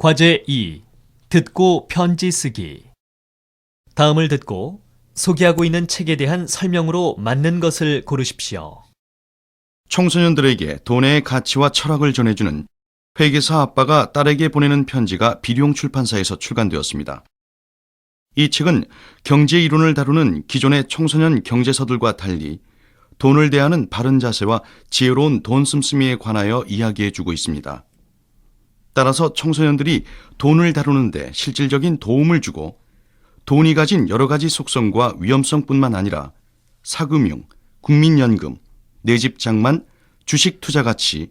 과제 2. 듣고 편지 쓰기. 다음을 듣고 소개하고 있는 책에 대한 설명으로 맞는 것을 고르십시오. 청소년들에게 돈의 가치와 철학을 전해주는 회계사 아빠가 딸에게 보내는 편지가 비룡 출판사에서 출간되었습니다. 이 책은 경제 이론을 다루는 기존의 청소년 경제서들과 달리 돈을 대하는 바른 자세와 지혜로운 돈 씀씀이에 관하여 이야기해주고 있습니다. 따라서 청소년들이 돈을 다루는데 실질적인 도움을 주고 돈이 가진 여러 가지 속성과 위험성뿐만 아니라 사금융, 국민연금, 내 집 장만, 주식 투자 가치,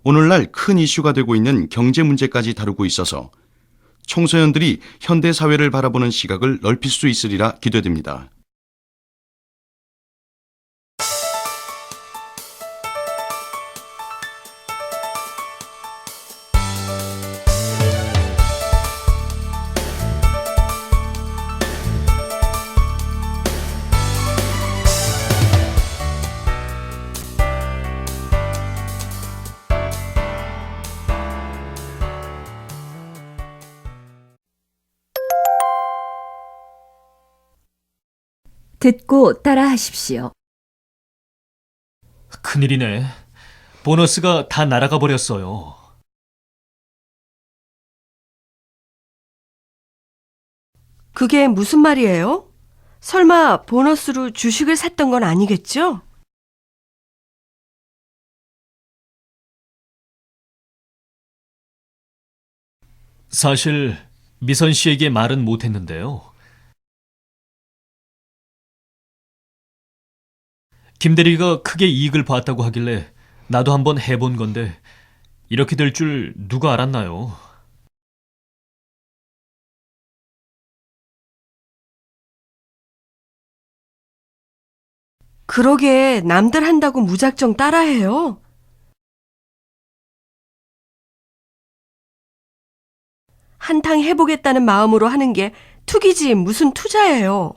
오늘날 큰 이슈가 되고 있는 경제 문제까지 다루고 있어서 청소년들이 현대 사회를 바라보는 시각을 넓힐 수 있으리라 기대됩니다. 듣고 따라하십시오. 큰일이네. 보너스가 다 날아가 버렸어요. 그게 무슨 말이에요? 설마 보너스로 주식을 샀던 건 아니겠죠? 사실 미선 씨에게 말은 못했는데요. 김대리가 크게 이익을 봤다고 하길래 나도 한번 해본 건데 이렇게 될 줄 누가 알았나요? 그러게 남들 한다고 무작정 따라해요. 한탕 해보겠다는 마음으로 하는 게 투기지 무슨 투자예요.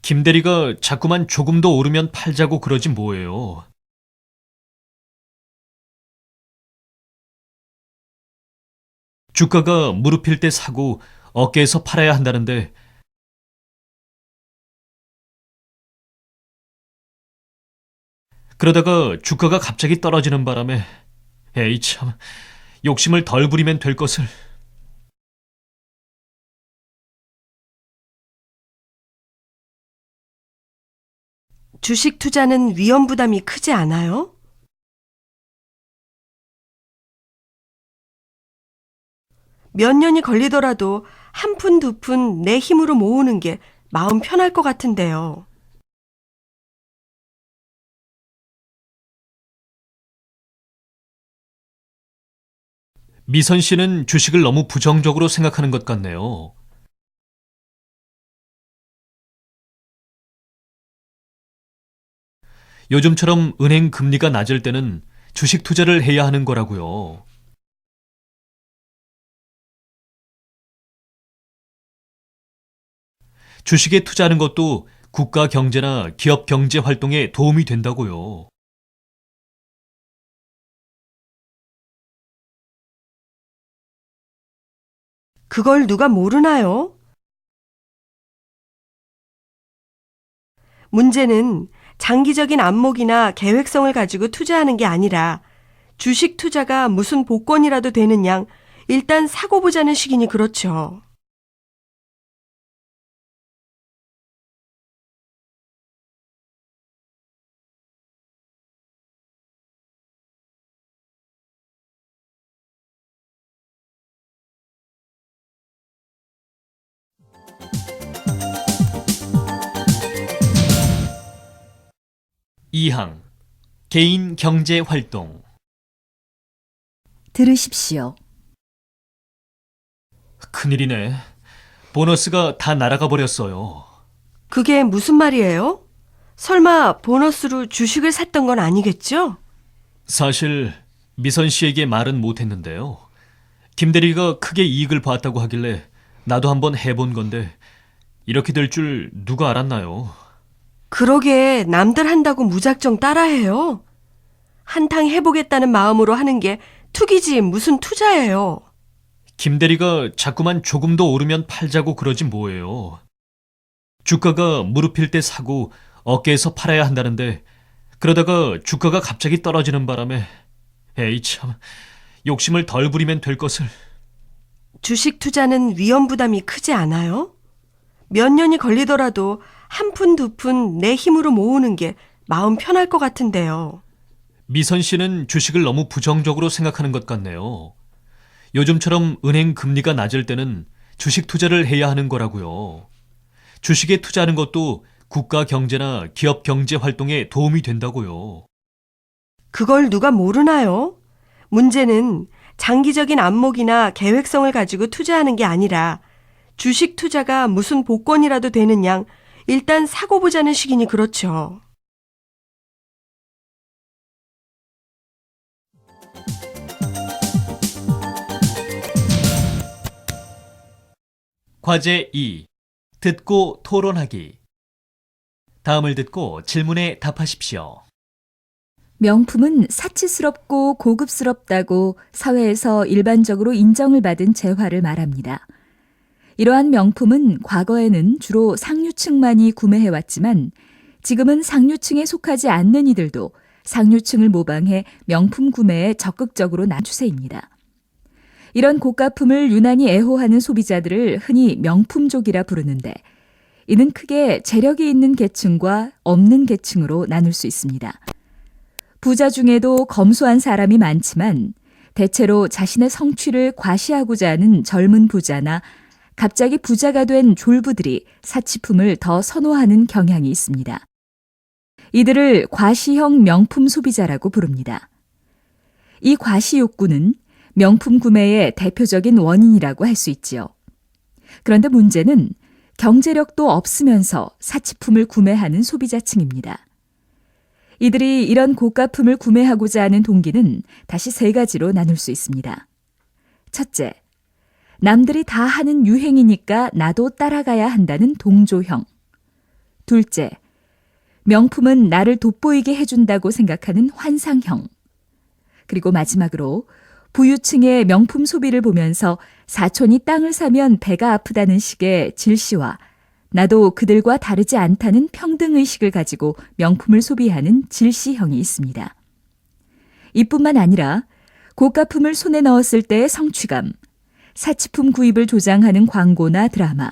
김대리가 자꾸만 조금 더 오르면 팔자고 그러지 뭐예요. 주가가 무릎일 때 사고 어깨에서 팔아야 한다는데 그러다가 주가가 갑자기 떨어지는 바람에 에이 참 욕심을 덜 부리면 될 것을. 주식 투자는 위험 부담이 크지 않아요? 몇 년이 걸리더라도 한 푼 두 푼 내 힘으로 모으는 게 마음 편할 것 같은데요. 미선 씨는 주식을 너무 부정적으로 생각하는 것 같네요. 요즘처럼 은행 금리가 낮을 때는 주식 투자를 해야 하는 거라고요. 주식에 투자하는 것도 국가 경제나 기업 경제 활동에 도움이 된다고요. 그걸 누가 모르나요? 문제는 장기적인 안목이나 계획성을 가지고 투자하는 게 아니라 주식 투자가 무슨 복권이라도 되는 양 일단 사고 보자는 식이니 그렇죠. 이항 개인 경제 활동. 들으십시오. 큰일이네. 보너스가 다 날아가 버렸어요. 그게 무슨 말이에요? 설마 보너스로 주식을 샀던 건 아니겠죠? 사실 미선 씨에게 말은 못했는데요. 김대리가 크게 이익을 봤다고 하길래 나도 한번 해본 건데 이렇게 될 줄 누가 알았나요? 그러게 남들 한다고 무작정 따라해요. 한탕 해보겠다는 마음으로 하는 게 투기지 무슨 투자예요. 김 대리가 자꾸만 조금 더 오르면 팔자고 그러지 뭐예요. 주가가 무릎일 때 사고 어깨에서 팔아야 한다는데 그러다가 주가가 갑자기 떨어지는 바람에 에이 참 욕심을 덜 부리면 될 것을. 주식 투자는 위험 부담이 크지 않아요? 몇 년이 걸리더라도 한 푼 두 푼 내 힘으로 모으는 게 마음 편할 것 같은데요. 미선 씨는 주식을 너무 부정적으로 생각하는 것 같네요. 요즘처럼 은행 금리가 낮을 때는 주식 투자를 해야 하는 거라고요. 주식에 투자하는 것도 국가 경제나 기업 경제 활동에 도움이 된다고요. 그걸 누가 모르나요? 문제는 장기적인 안목이나 계획성을 가지고 투자하는 게 아니라 주식 투자가 무슨 복권이라도 되는 양 일단 사고 보자는 식이니 그렇죠. 과제 2. 듣고 토론하기. 다음을 듣고 질문에 답하십시오. 명품은 사치스럽고 고급스럽다고 사회에서 일반적으로 인정을 받은 재화를 말합니다. 이러한 명품은 과거에는 주로 상류층만이 구매해왔지만 지금은 상류층에 속하지 않는 이들도 상류층을 모방해 명품 구매에 적극적으로 나선 추세입니다. 이런 고가품을 유난히 애호하는 소비자들을 흔히 명품족이라 부르는데 이는 크게 재력이 있는 계층과 없는 계층으로 나눌 수 있습니다. 부자 중에도 검소한 사람이 많지만 대체로 자신의 성취를 과시하고자 하는 젊은 부자나 갑자기 부자가 된 졸부들이 사치품을 더 선호하는 경향이 있습니다. 이들을 과시형 명품 소비자라고 부릅니다. 이 과시 욕구는 명품 구매의 대표적인 원인이라고 할 수 있지요. 그런데 문제는 경제력도 없으면서 사치품을 구매하는 소비자층입니다. 이들이 이런 고가품을 구매하고자 하는 동기는 다시 세 가지로 나눌 수 있습니다. 첫째, 남들이 다 하는 유행이니까 나도 따라가야 한다는 동조형. 둘째, 명품은 나를 돋보이게 해준다고 생각하는 환상형. 그리고 마지막으로 부유층의 명품 소비를 보면서 사촌이 땅을 사면 배가 아프다는 식의 질시와 나도 그들과 다르지 않다는 평등의식을 가지고 명품을 소비하는 질시형이 있습니다. 이뿐만 아니라 고가품을 손에 넣었을 때의 성취감, 사치품 구입을 조장하는 광고나 드라마,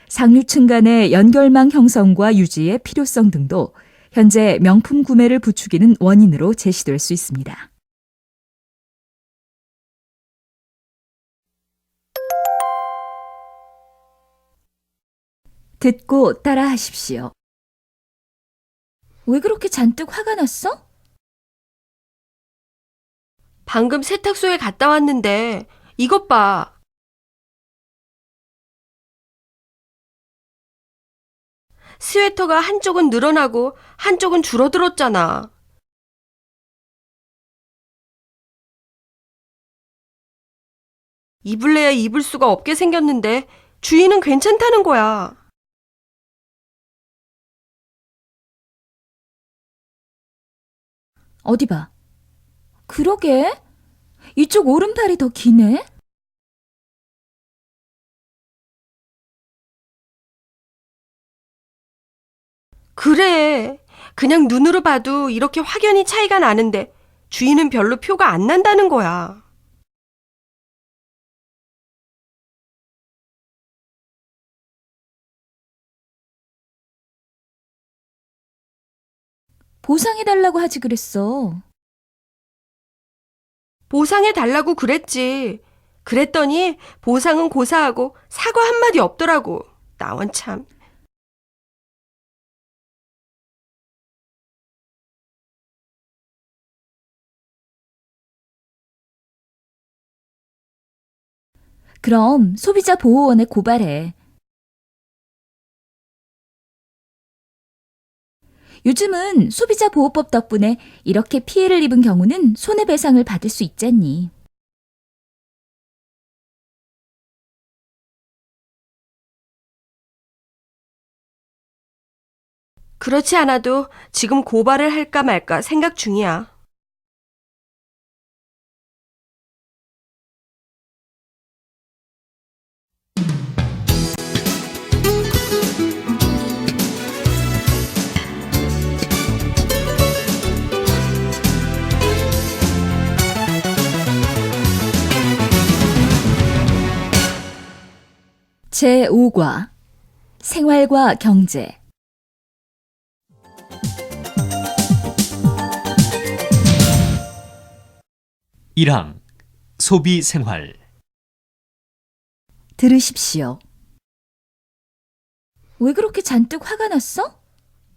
상류층 간의 연결망 형성과 유지의 필요성 등도 현재 명품 구매를 부추기는 원인으로 제시될 수 있습니다. 듣고 따라하십시오. 왜 그렇게 잔뜩 화가 났어? 방금 세탁소에 갔다 왔는데 이것 봐. 스웨터가 한쪽은 늘어나고 한쪽은 줄어들었잖아. 입을래야 입을 수가 없게 생겼는데 주인은 괜찮다는 거야. 어디 봐. 그러게. 이쪽 오른팔이 더 기네. 그래. 그냥 눈으로 봐도 이렇게 확연히 차이가 나는데 주인은 별로 표가 안 난다는 거야. 보상해달라고 하지 그랬어. 보상해 달라고 그랬지. 그랬더니 보상은 고사하고 사과 한마디 없더라고. 나원 참. 그럼 소비자 보호원에 고발해. 요즘은 소비자 보호법 덕분에 이렇게 피해를 입은 경우는 손해배상을 받을 수 있잖니. 그렇지 않아도 지금 고발을 할까 말까 생각 중이야. 제5과 생활과 경제 1항 소비 생활 들으십시오. 왜 그렇게 잔뜩 화가 났어?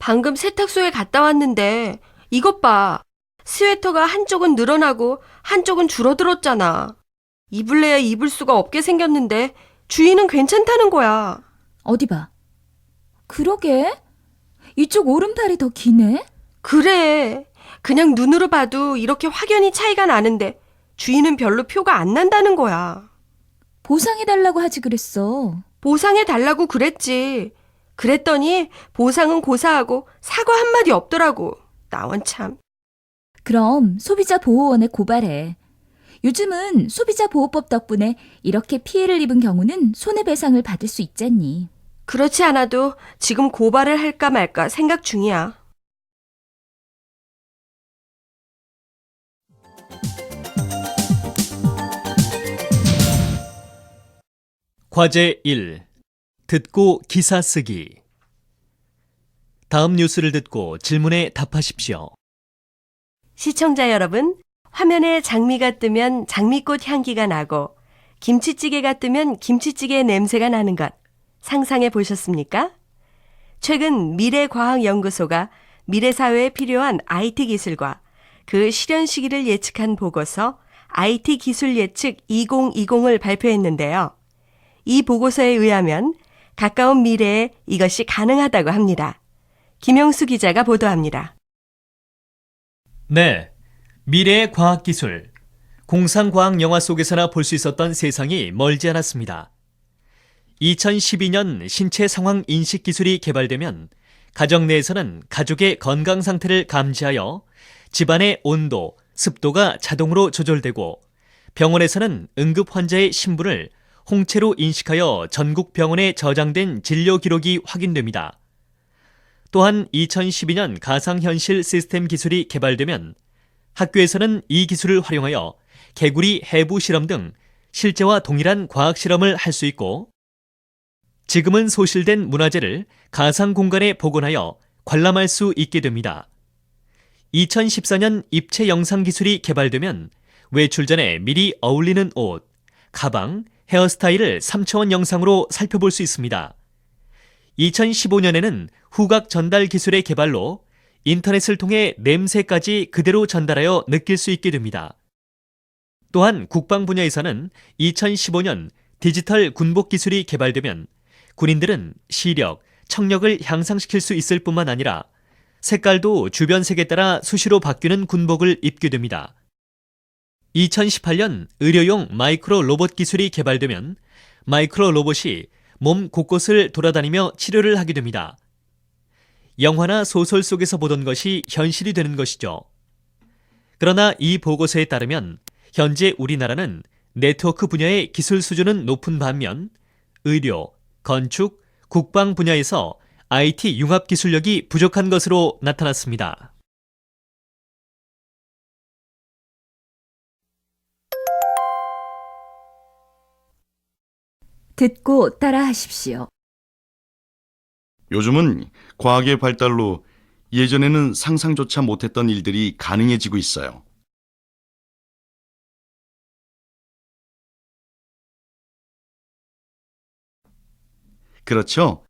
방금 세탁소에 갔다 왔는데 이것 봐. 스웨터가 한쪽은 늘어나고 한쪽은 줄어들었잖아. 입을래야 입을 수가 없게 생겼는데 주인은 괜찮다는 거야. 어디 봐. 그러게. 이쪽 오른팔이 더 기네. 그래. 그냥 눈으로 봐도 이렇게 확연히 차이가 나는데 주인은 별로 표가 안 난다는 거야. 보상해달라고 하지 그랬어. 보상해 달라고 그랬지. 그랬더니 보상은 고사하고 사과 한마디 없더라고. 나원 참. 그럼 소비자 보호원에 고발해. 요즘은 소비자 보호법 덕분에 이렇게 피해를 입은 경우는 손해배상을 받을 수 있잖니. 그렇지 않아도 지금 고발을 할까 말까 생각 중이야. 과제 1. 듣고 기사 쓰기. 다음 뉴스를 듣고 질문에 답하십시오. 시청자 여러분, 화면에 장미가 뜨면 장미꽃 향기가 나고 김치찌개가 뜨면 김치찌개 냄새가 나는 것 상상해 보셨습니까? 최근 미래과학연구소가 미래사회에 필요한 IT 기술과 그 실현 시기를 예측한 보고서 IT 기술 예측 2020을 발표했는데요. 이 보고서에 의하면 가까운 미래에 이것이 가능하다고 합니다. 김영수 기자가 보도합니다. 네, 미래의 과학기술, 공상과학 영화 속에서나 볼 수 있었던 세상이 멀지 않았습니다. 2012년 신체 상황 인식 기술이 개발되면 가정 내에서는 가족의 건강 상태를 감지하여 집안의 온도, 습도가 자동으로 조절되고 병원에서는 응급 환자의 신분을 홍채로 인식하여 전국 병원에 저장된 진료 기록이 확인됩니다. 또한 2012년 가상현실 시스템 기술이 개발되면 학교에서는 이 기술을 활용하여 개구리 해부 실험 등 실제와 동일한 과학 실험을 할 수 있고 지금은 소실된 문화재를 가상 공간에 복원하여 관람할 수 있게 됩니다. 2014년 입체 영상 기술이 개발되면 외출 전에 미리 어울리는 옷, 가방, 헤어스타일을 3차원 영상으로 살펴볼 수 있습니다. 2015년에는 후각 전달 기술의 개발로 인터넷을 통해 냄새까지 그대로 전달하여 느낄 수 있게 됩니다. 또한 국방 분야에서는 2015년 디지털 군복 기술이 개발되면 군인들은 시력, 청력을 향상시킬 수 있을 뿐만 아니라 색깔도 주변 색에 따라 수시로 바뀌는 군복을 입게 됩니다. 2018년 의료용 마이크로 로봇 기술이 개발되면 마이크로 로봇이 몸 곳곳을 돌아다니며 치료를 하게 됩니다. 영화나 소설 속에서 보던 것이 현실이 되는 것이죠. 그러나 이 보고서에 따르면 현재 우리나라는 네트워크 분야의 기술 수준은 높은 반면 의료, 건축, 국방 분야에서 IT 융합 기술력이 부족한 것으로 나타났습니다. 듣고 따라하십시오. 요즘은 과학의 발달로 예전에는 상상조차 못했던 일들이 가능해지고 있어요. 그렇죠?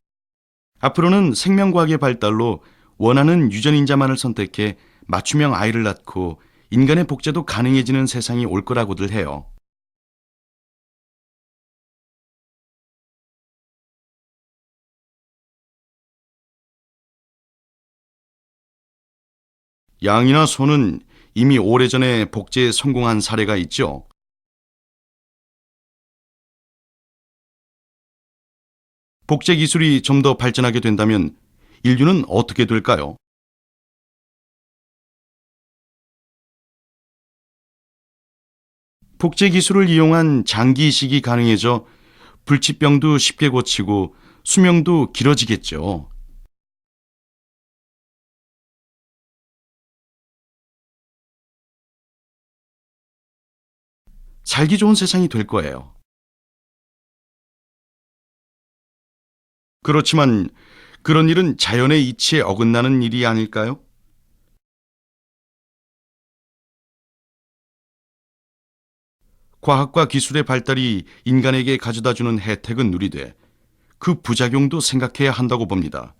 앞으로는 생명과학의 발달로 원하는 유전인자만을 선택해 맞춤형 아이를 낳고 인간의 복제도 가능해지는 세상이 올 거라고들 해요. 양이나 소는 이미 오래전에 복제에 성공한 사례가 있죠. 복제 기술이 좀 더 발전하게 된다면 인류는 어떻게 될까요? 복제 기술을 이용한 장기 이식이 가능해져 불치병도 쉽게 고치고 수명도 길어지겠죠. 살기 좋은 세상이 될 거예요. 그렇지만 그런 일은 자연의 이치에 어긋나는 일이 아닐까요? 과학과 기술의 발달이 인간에게 가져다주는 혜택은 누리되 그 부작용도 생각해야 한다고 봅니다.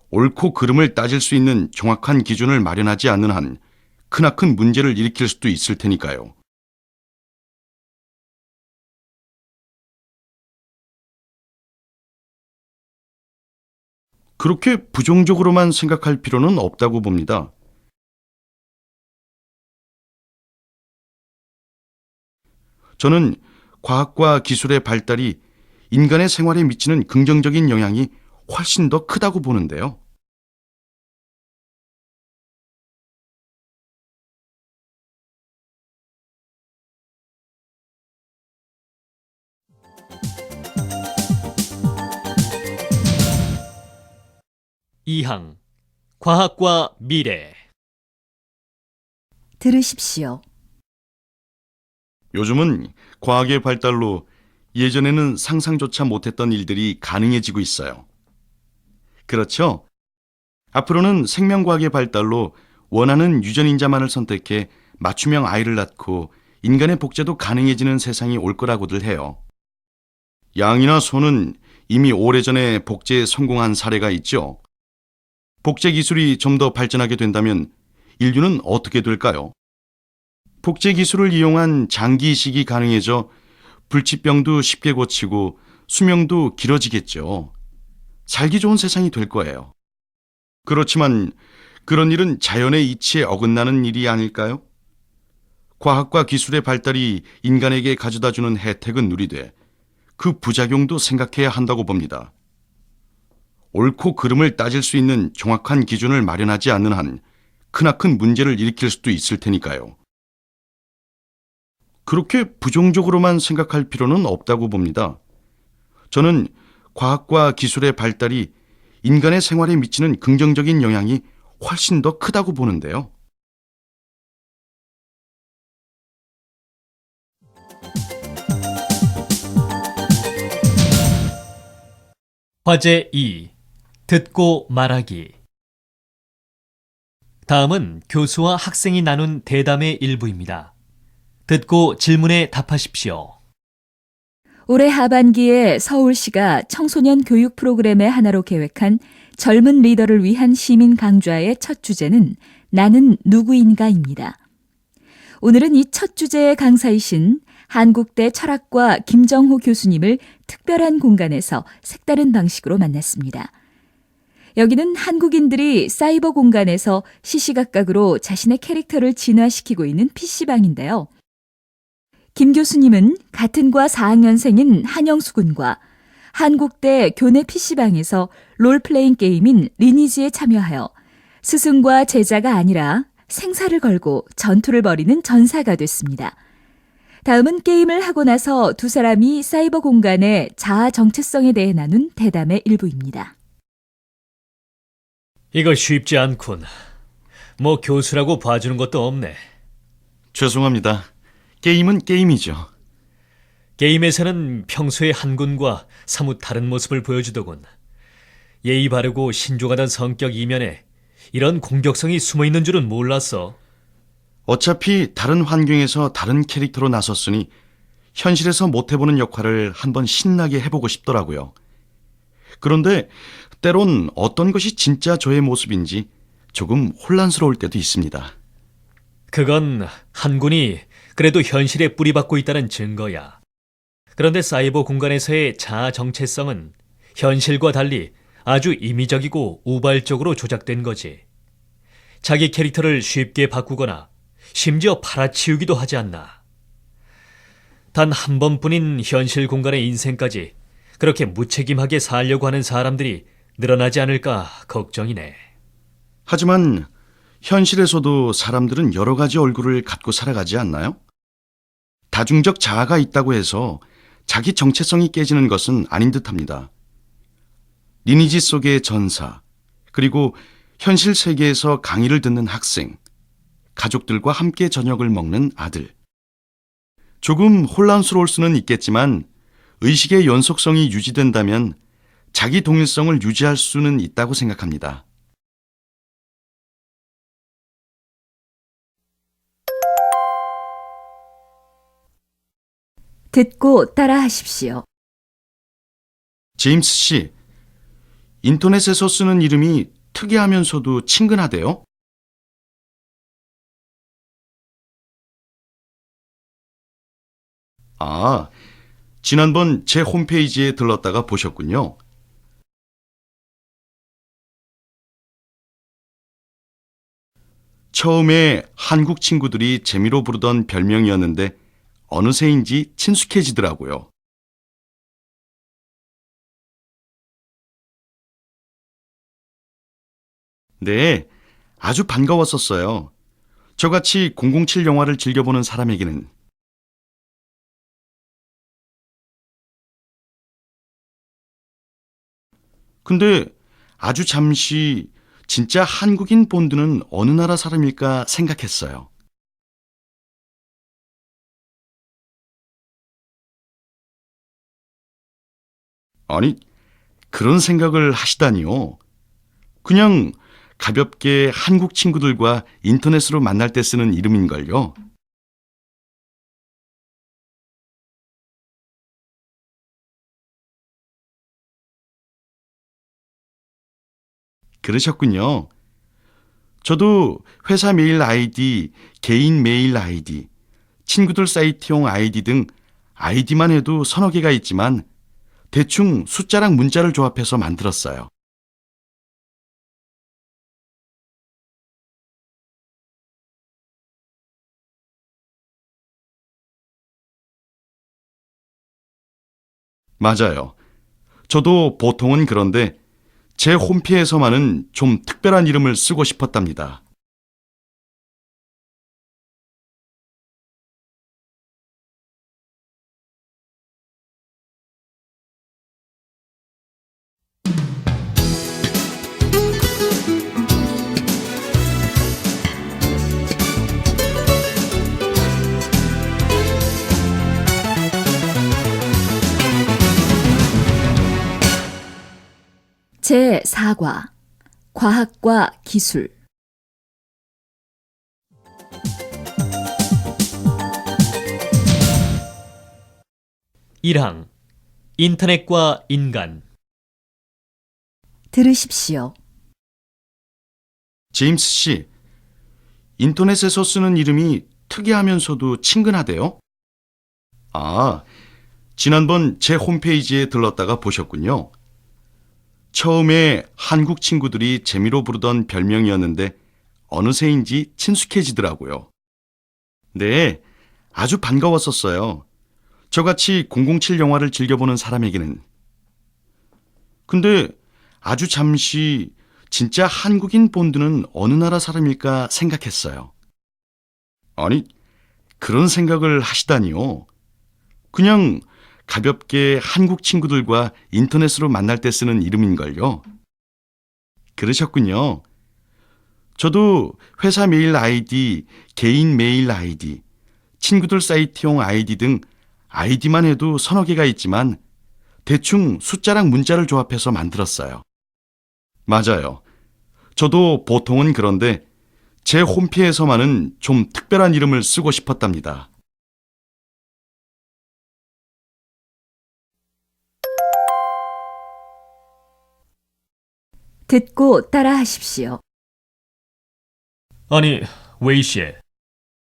옳고 그름을 따질 수 있는 정확한 기준을 마련하지 않는 한 크나큰 문제를 일으킬 수도 있을 테니까요. 그렇게 부정적으로만 생각할 필요는 없다고 봅니다. 저는 과학과 기술의 발달이 인간의 생활에 미치는 긍정적인 영향이 훨씬 더 크다고 보는데요. 이항 과학과 미래. 들으십시오. 요즘은 과학의 발달로 예전에는 상상조차 못했던 일들이 가능해지고 있어요. 그렇죠? 앞으로는 생명과학의 발달로 원하는 유전인자만을 선택해 맞춤형 아이를 낳고 인간의 복제도 가능해지는 세상이 올 거라고들 해요. 양이나 소는 이미 오래전에 복제에 성공한 사례가 있죠. 복제 기술이 좀 더 발전하게 된다면 인류는 어떻게 될까요? 복제 기술을 이용한 장기 이식이 가능해져 불치병도 쉽게 고치고 수명도 길어지겠죠. 살기 좋은 세상이 될 거예요. 그렇지만 그런 일은 자연의 이치에 어긋나는 일이 아닐까요? 과학과 기술의 발달이 인간에게 가져다주는 혜택은 누리되 그 부작용도 생각해야 한다고 봅니다. 옳고 그름을 따질 수 있는 정확한 기준을 마련하지 않는 한 크나큰 문제를 일으킬 수도 있을 테니까요. 그렇게 부정적으로만 생각할 필요는 없다고 봅니다. 저는 과학과 기술의 발달이 인간의 생활에 미치는 긍정적인 영향이 훨씬 더 크다고 보는데요. 과제 2. 듣고 말하기. 다음은 교수와 학생이 나눈 대담의 일부입니다. 듣고 질문에 답하십시오. 올해 하반기에 서울시가 청소년 교육 프로그램의 하나로 계획한 젊은 리더를 위한 시민 강좌의 첫 주제는 나는 누구인가입니다. 오늘은 이 첫 주제의 강사이신 한국대 철학과 김정호 교수님을 특별한 공간에서 색다른 방식으로 만났습니다. 여기는 한국인들이 사이버 공간에서 시시각각으로 자신의 캐릭터를 진화시키고 있는 PC방인데요. 김 교수님은 같은 과 4학년생인 한영수 군과 한국대 교내 PC방에서 롤플레잉 게임인 리니지에 참여하여 스승과 제자가 아니라 생사를 걸고 전투를 벌이는 전사가 됐습니다. 다음은 게임을 하고 나서 두 사람이 사이버 공간의 자아 정체성에 대해 나눈 대담의 일부입니다. 이거 쉽지 않군. 뭐 교수라고 봐주는 것도 없네. 죄송합니다. 게임은 게임이죠. 게임에서는 평소의 한군과 사뭇 다른 모습을 보여주더군. 예의 바르고 신중하던 성격 이면에 이런 공격성이 숨어있는 줄은 몰랐어. 어차피 다른 환경에서 다른 캐릭터로 나섰으니 현실에서 못해보는 역할을 한번 신나게 해보고 싶더라고요. 그런데 때론 어떤 것이 진짜 저의 모습인지 조금 혼란스러울 때도 있습니다. 그건 한군이 그래도 현실에 뿌리박고 있다는 증거야. 그런데 사이버 공간에서의 자아 정체성은 현실과 달리 아주 임의적이고 우발적으로 조작된 거지. 자기 캐릭터를 쉽게 바꾸거나 심지어 팔아치우기도 하지 않나. 단 한 번뿐인 현실 공간의 인생까지 그렇게 무책임하게 살려고 하는 사람들이 늘어나지 않을까 걱정이네. 하지만 현실에서도 사람들은 여러 가지 얼굴을 갖고 살아가지 않나요? 다중적 자아가 있다고 해서 자기 정체성이 깨지는 것은 아닌 듯합니다. 리니지 속의 전사, 그리고 현실 세계에서 강의를 듣는 학생, 가족들과 함께 저녁을 먹는 아들. 조금 혼란스러울 수는 있겠지만 의식의 연속성이 유지된다면 자기 동일성을 유지할 수는 있다고 생각합니다. 듣고 따라하십시오. 제임스 씨, 인터넷에서 쓰는 이름이 특이하면서도 친근하대요? 아, 지난번 제 홈페이지에 들렀다가 보셨군요. 처음에 한국 친구들이 재미로 부르던 별명이었는데 어느새인지 친숙해지더라고요. 네, 아주 반가웠었어요. 저같이 007 영화를 즐겨보는 사람에게는. 근데 아주 잠시 진짜 한국인 본드는 어느 나라 사람일까 생각했어요. 아니, 그런 생각을 하시다니요. 그냥 가볍게 한국 친구들과 인터넷으로 만날 때 쓰는 이름인걸요. 그러셨군요. 저도 회사 메일 아이디, 개인 메일 아이디, 친구들 사이트용 아이디 등 아이디만 해도 서너 개가 있지만 대충 숫자랑 문자를 조합해서 만들었어요. 맞아요. 저도 보통은 그런데 제 홈피에서만은 좀 특별한 이름을 쓰고 싶었답니다. 제4과 과학과 기술 1항 인터넷과 인간. 들으십시오. 제임스 씨, 인터넷에서 쓰는 이름이 특이하면서도 친근하대요? 아, 지난번 제 홈페이지에 들렀다가 보셨군요. 처음에 한국 친구들이 재미로 부르던 별명이었는데 어느새인지 친숙해지더라고요. 네, 아주 반가웠었어요. 저같이 007 영화를 즐겨보는 사람에게는. 근데 아주 잠시 진짜 한국인 본드는 어느 나라 사람일까 생각했어요. 아니, 그런 생각을 하시다니요. 그냥 가볍게 한국 친구들과 인터넷으로 만날 때 쓰는 이름인걸요. 그러셨군요. 저도 회사 메일 아이디, 개인 메일 아이디, 친구들 사이트용 아이디 등 아이디만 해도 서너 개가 있지만 대충 숫자랑 문자를 조합해서 만들었어요. 맞아요. 저도 보통은 그런데 제 홈피에서만은 좀 특별한 이름을 쓰고 싶었답니다. 듣고 따라하십시오. 아니, 웨이 씨,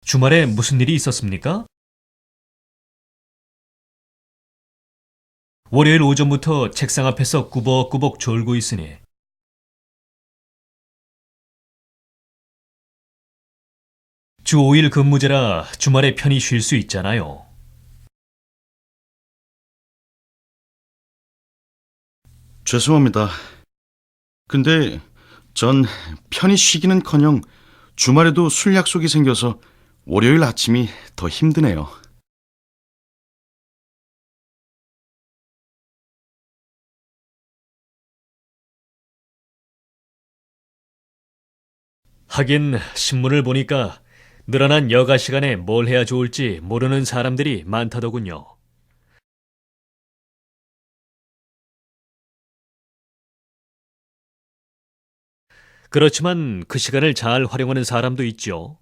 주말에 무슨 일이 있었습니까? 월요일 오전부터 책상 앞에서 꾸벅꾸벅 졸고 있으니. 주 5일 근무제라 주말에 편히 쉴 수 있잖아요. 죄송합니다. 근데 전 편히 쉬기는커녕 주말에도 술 약속이 생겨서 월요일 아침이 더 힘드네요. 하긴 신문을 보니까 늘어난 여가 시간에 뭘 해야 좋을지 모르는 사람들이 많다더군요. 그렇지만 그 시간을 잘 활용하는 사람도 있죠.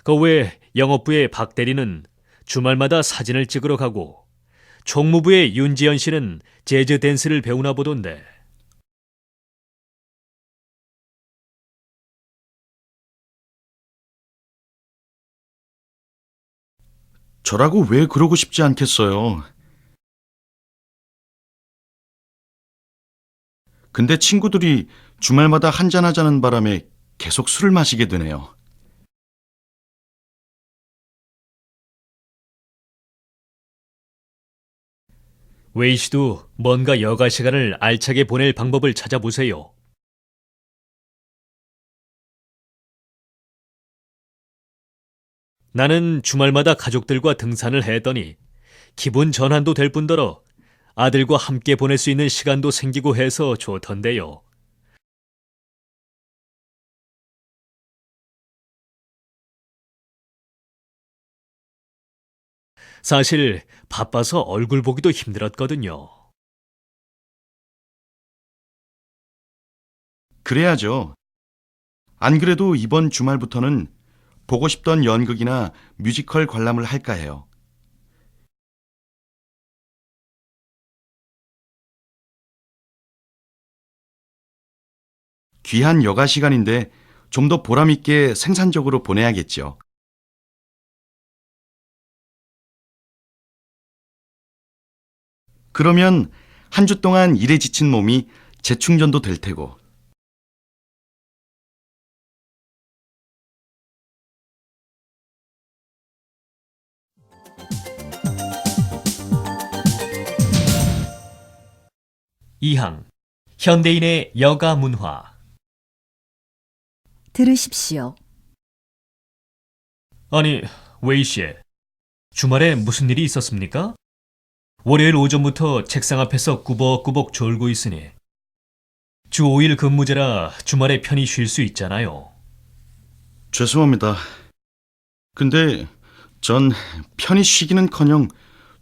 그 외에 영업부의 박 대리는 주말마다 사진을 찍으러 가고, 총무부의 윤지연 씨는 재즈 댄스를 배우나 보던데, 저라고 왜 그러고 싶지 않겠어요. 근데 친구들이 주말마다 한잔하자는 바람에 계속 술을 마시게 되네요. 웨이 씨도 뭔가 여가 시간을 알차게 보낼 방법을 찾아보세요. 나는 주말마다 가족들과 등산을 했더니 기분 전환도 될 뿐더러 아들과 함께 보낼 수 있는 시간도 생기고 해서 좋던데요. 사실 바빠서 얼굴 보기도 힘들었거든요. 그래야죠. 안 그래도 이번 주말부터는 보고 싶던 연극이나 뮤지컬 관람을 할까 해요. 귀한 여가 시간인데 좀 더 보람 있게 생산적으로 보내야겠죠. 그러면 한 주 동안 일에 지친 몸이 재충전도 될 테고. 이항 현대인의 여가 문화. 들으십시오. 아니, 웨이 씨, 주말에 무슨 일이 있었습니까? 월요일 오전부터 책상 앞에서 꾸벅꾸벅 졸고 있으니 주 5일 근무제라 주말에 편히 쉴 수 있잖아요. 죄송합니다. 근데 전 편히 쉬기는커녕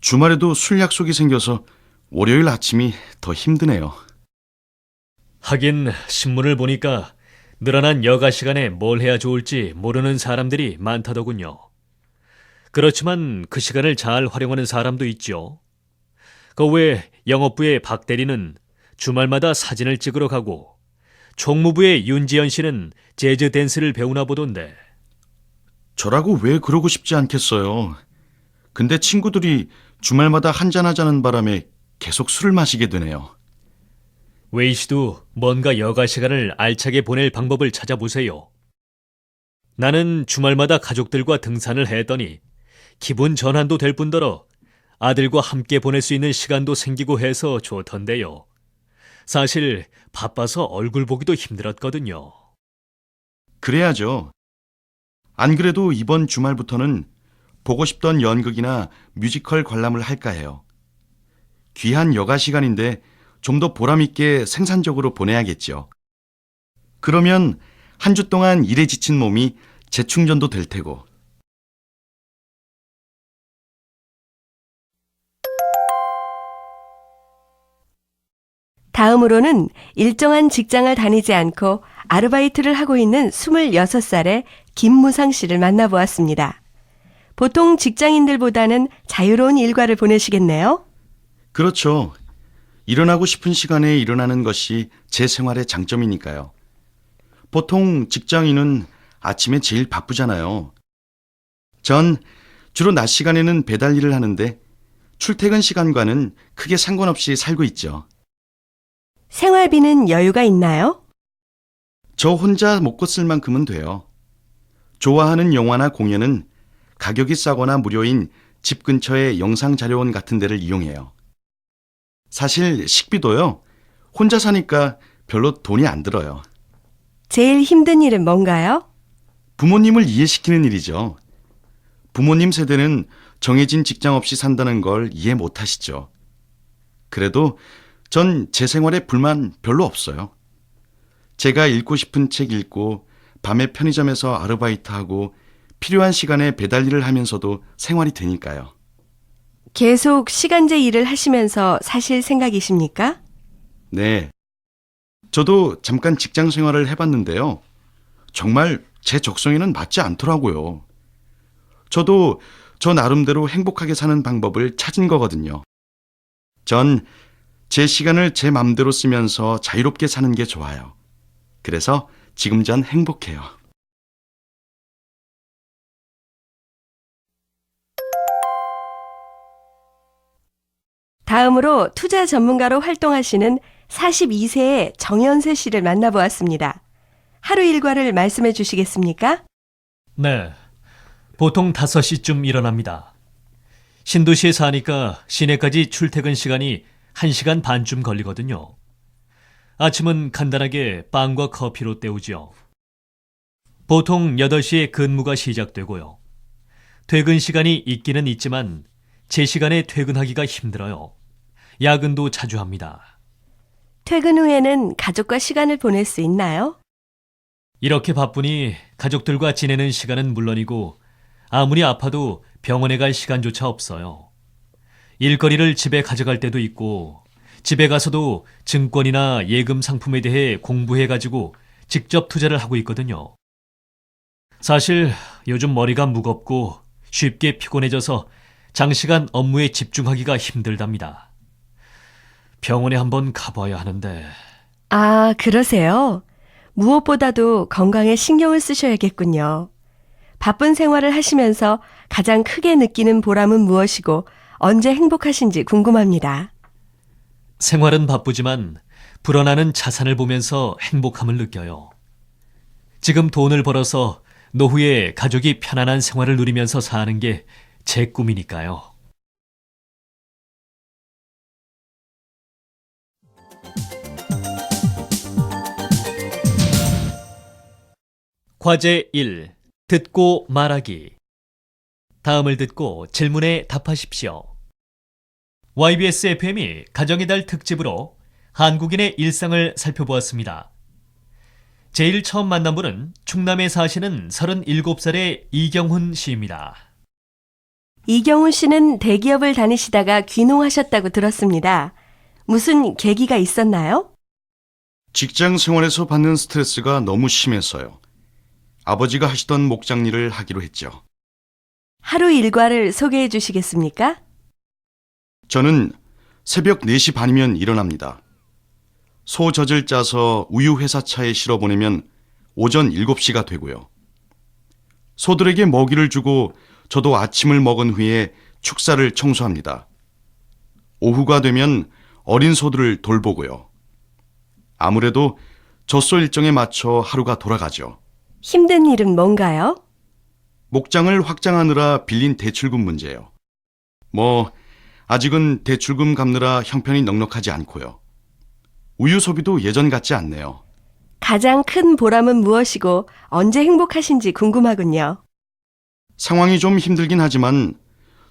주말에도 술 약속이 생겨서 월요일 아침이 더 힘드네요. 하긴 신문을 보니까 늘어난 여가 시간에 뭘 해야 좋을지 모르는 사람들이 많다더군요. 그렇지만 그 시간을 잘 활용하는 사람도 있죠. 그 외에 영업부의 박 대리는 주말마다 사진을 찍으러 가고, 총무부의 윤지연 씨는 재즈 댄스를 배우나 보던데, 저라고 왜 그러고 싶지 않겠어요. 근데 친구들이 주말마다 한잔하자는 바람에 계속 술을 마시게 되네요. 웨이 씨도 뭔가 여가 시간을 알차게 보낼 방법을 찾아보세요. 나는 주말마다 가족들과 등산을 했더니 기분 전환도 될 뿐더러 아들과 함께 보낼 수 있는 시간도 생기고 해서 좋던데요. 사실 바빠서 얼굴 보기도 힘들었거든요. 그래야죠. 안 그래도 이번 주말부터는 보고 싶던 연극이나 뮤지컬 관람을 할까 해요. 귀한 여가 시간인데 좀 더 보람 있게 생산적으로 보내야겠죠. 그러면 한 주 동안 일에 지친 몸이 재충전도 될 테고. 다음으로는 일정한 직장을 다니지 않고 아르바이트를 하고 있는 26살의 김무상 씨를 만나보았습니다. 보통 직장인들보다는 자유로운 일과를 보내시겠네요. 그렇죠. 일어나고 싶은 시간에 일어나는 것이 제 생활의 장점이니까요. 보통 직장인은 아침에 제일 바쁘잖아요. 전 주로 낮 시간에는 배달 일을 하는데 출퇴근 시간과는 크게 상관없이 살고 있죠. 생활비는 여유가 있나요? 저 혼자 먹고 쓸 만큼은 돼요. 좋아하는 영화나 공연은 가격이 싸거나 무료인 집 근처의 영상자료원 같은 데를 이용해요. 사실 식비도요, 혼자 사니까 별로 돈이 안 들어요. 제일 힘든 일은 뭔가요? 부모님을 이해시키는 일이죠. 부모님 세대는 정해진 직장 없이 산다는 걸 이해 못 하시죠. 그래도 전 제 생활에 불만 별로 없어요. 제가 읽고 싶은 책 읽고 밤에 편의점에서 아르바이트하고 필요한 시간에 배달 일을 하면서도 생활이 되니까요. 계속 시간제 일을 하시면서 사실 생각이십니까? 네. 저도 잠깐 직장 생활을 해봤는데요. 정말 제 적성에는 맞지 않더라고요. 저도 저 나름대로 행복하게 사는 방법을 찾은 거거든요. 전 제 시간을 제 맘대로 쓰면서 자유롭게 사는 게 좋아요. 그래서 지금 전 행복해요. 다음으로 투자 전문가로 활동하시는 42세의 정연세 씨를 만나보았습니다. 하루 일과를 말씀해 주시겠습니까? 네. 보통 5시쯤 일어납니다. 신도시에 사니까 시내까지 출퇴근 시간이 1시간 반쯤 걸리거든요. 아침은 간단하게 빵과 커피로 때우지요. 보통 8시에 근무가 시작되고요. 퇴근 시간이 있기는 있지만 제 시간에 퇴근하기가 힘들어요. 야근도 자주 합니다. 퇴근 후에는 가족과 시간을 보낼 수 있나요? 이렇게 바쁘니 가족들과 지내는 시간은 물론이고 아무리 아파도 병원에 갈 시간조차 없어요. 일거리를 집에 가져갈 때도 있고 집에 가서도 증권이나 예금 상품에 대해 공부해가지고 직접 투자를 하고 있거든요. 사실 요즘 머리가 무겁고 쉽게 피곤해져서 장시간 업무에 집중하기가 힘들답니다. 병원에 한번 가봐야 하는데. 아, 그러세요? 무엇보다도 건강에 신경을 쓰셔야겠군요. 바쁜 생활을 하시면서 가장 크게 느끼는 보람은 무엇이고 언제 행복하신지 궁금합니다. 생활은 바쁘지만 불어나는 자산을 보면서 행복함을 느껴요. 지금 돈을 벌어서 노후에 가족이 편안한 생활을 누리면서 사는 게 제 꿈이니까요. 과제 1. 듣고 말하기. 다음을 듣고 질문에 답하십시오. YBS FM이 가정의 달 특집으로 한국인의 일상을 살펴보았습니다. 제일 처음 만난 분은 충남에 사시는 37살의 이경훈 씨입니다. 이경훈 씨는 대기업을 다니시다가 귀농하셨다고 들었습니다. 무슨 계기가 있었나요? 직장 생활에서 받는 스트레스가 너무 심해서요. 아버지가 하시던 목장 일을 하기로 했죠. 하루 일과를 소개해 주시겠습니까? 저는 새벽 4시 반이면 일어납니다. 소 젖을 짜서 우유 회사차에 실어 보내면 오전 7시가 되고요. 소들에게 먹이를 주고 저도 아침을 먹은 후에 축사를 청소합니다. 오후가 되면 어린 소들을 돌보고요. 아무래도 젖소 일정에 맞춰 하루가 돌아가죠. 힘든 일은 뭔가요? 목장을 확장하느라 빌린 대출금 문제요. 아직은 대출금 갚느라 형편이 넉넉하지 않고요. 우유 소비도 예전 같지 않네요. 가장 큰 보람은 무엇이고 언제 행복하신지 궁금하군요. 상황이 좀 힘들긴 하지만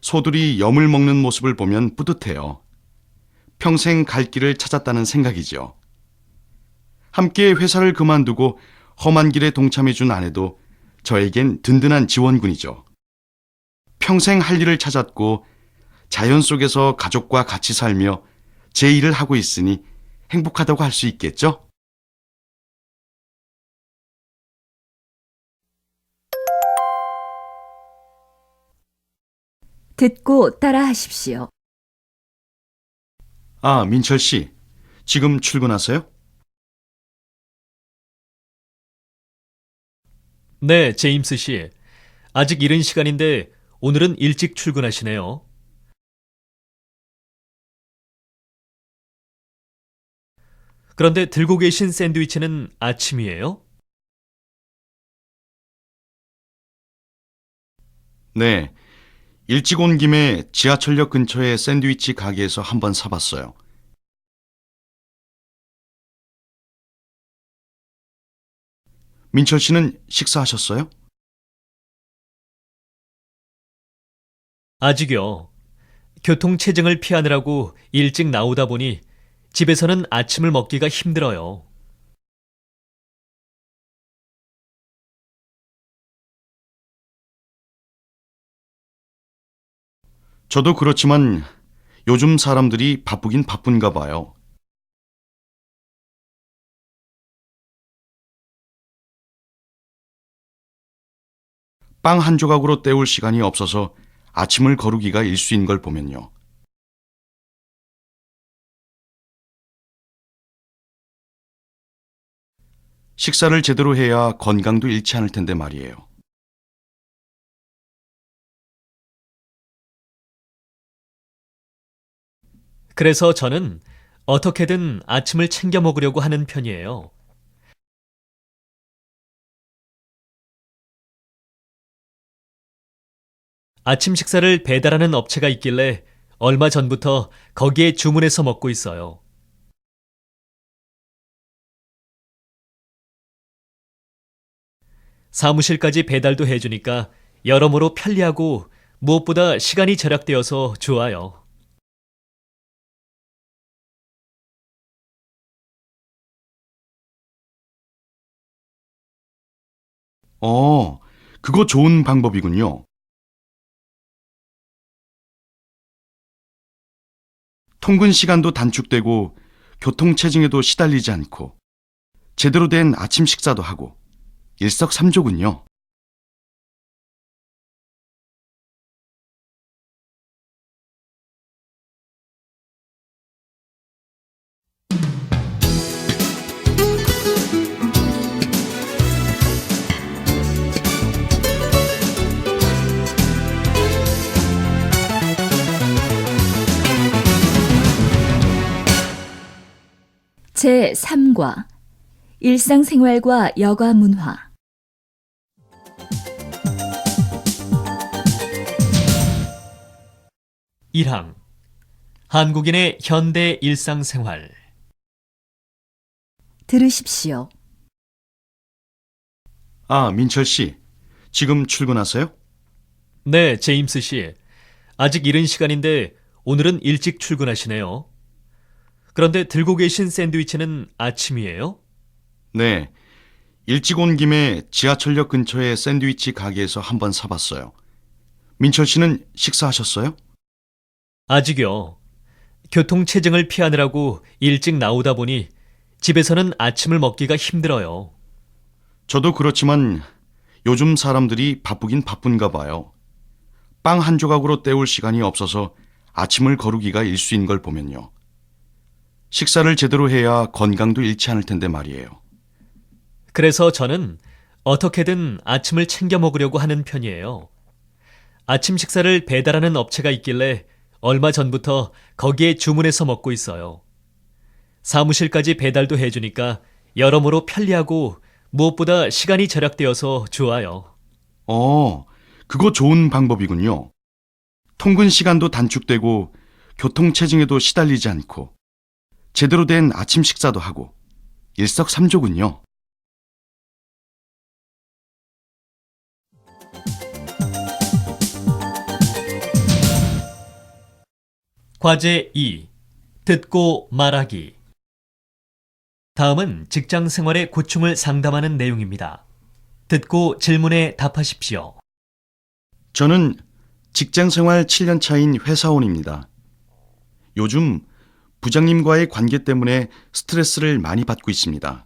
소들이 염을 먹는 모습을 보면 뿌듯해요. 평생 갈 길을 찾았다는 생각이죠. 함께 회사를 그만두고 험한 길에 동참해준 아내도 저에겐 든든한 지원군이죠. 평생 할 일을 찾았고 자연 속에서 가족과 같이 살며 제 일을 하고 있으니 행복하다고 할 수 있겠죠? 듣고 따라하십시오. 아, 민철 씨, 지금 출근하세요? 네, 제임스 씨. 아직 이른 시간인데 오늘은 일찍 출근하시네요. 그런데 들고 계신 샌드위치는 아침이에요? 네. 일찍 온 김에 지하철역 근처의 샌드위치 가게에서 한번 사봤어요. 민철 씨는 식사하셨어요? 아직요. 교통체증을 피하느라고 일찍 나오다 보니 집에서는 아침을 먹기가 힘들어요. 저도 그렇지만 요즘 사람들이 바쁘긴 바쁜가 봐요. 빵 한 조각으로 때울 시간이 없어서 아침을 거르기가 일쑤인 걸 보면요. 식사를 제대로 해야 건강도 잃지 않을 텐데 말이에요. 그래서 저는 어떻게든 아침을 챙겨 먹으려고 하는 편이에요. 아침 식사를 배달하는 업체가 있길래 얼마 전부터 거기에 주문해서 먹고 있어요. 사무실까지 배달도 해주니까 여러모로 편리하고 무엇보다 시간이 절약되어서 좋아요. 그거 좋은 방법이군요. 통근 시간도 단축되고 교통체증에도 시달리지 않고 제대로 된 아침 식사도 하고 일석삼조군요. 제3과 일상생활과 여가 문화. 일항 한국인의 현대 일상생활. 들으십시오. 민철 씨, 지금 출근하세요? 네, 제임스 씨. 아직 이른 시간인데 오늘은 일찍 출근하시네요. 그런데 들고 계신 샌드위치는 아침이에요? 네. 일찍 온 김에 지하철역 근처의 샌드위치 가게에서 한번 사봤어요. 민철 씨는 식사하셨어요? 아직요. 교통체증을 피하느라고 일찍 나오다 보니 집에서는 아침을 먹기가 힘들어요. 저도 그렇지만 요즘 사람들이 바쁘긴 바쁜가 봐요. 빵 한 조각으로 때울 시간이 없어서 아침을 거르기가 일쑤인 걸 보면요. 식사를 제대로 해야 건강도 잃지 않을 텐데 말이에요. 그래서 저는 어떻게든 아침을 챙겨 먹으려고 하는 편이에요. 아침 식사를 배달하는 업체가 있길래 얼마 전부터 거기에 주문해서 먹고 있어요. 사무실까지 배달도 해주니까 여러모로 편리하고 무엇보다 시간이 절약되어서 좋아요. 그거 좋은 방법이군요. 통근 시간도 단축되고 교통체증에도 시달리지 않고 제대로 된 아침 식사도 하고 일석삼조군요. 과제 2. 듣고 말하기. 다음은 직장 생활의 고충을 상담하는 내용입니다. 듣고 질문에 답하십시오. 저는 직장 생활 7년 차인 회사원입니다. 요즘 부장님과의 관계 때문에 스트레스를 많이 받고 있습니다.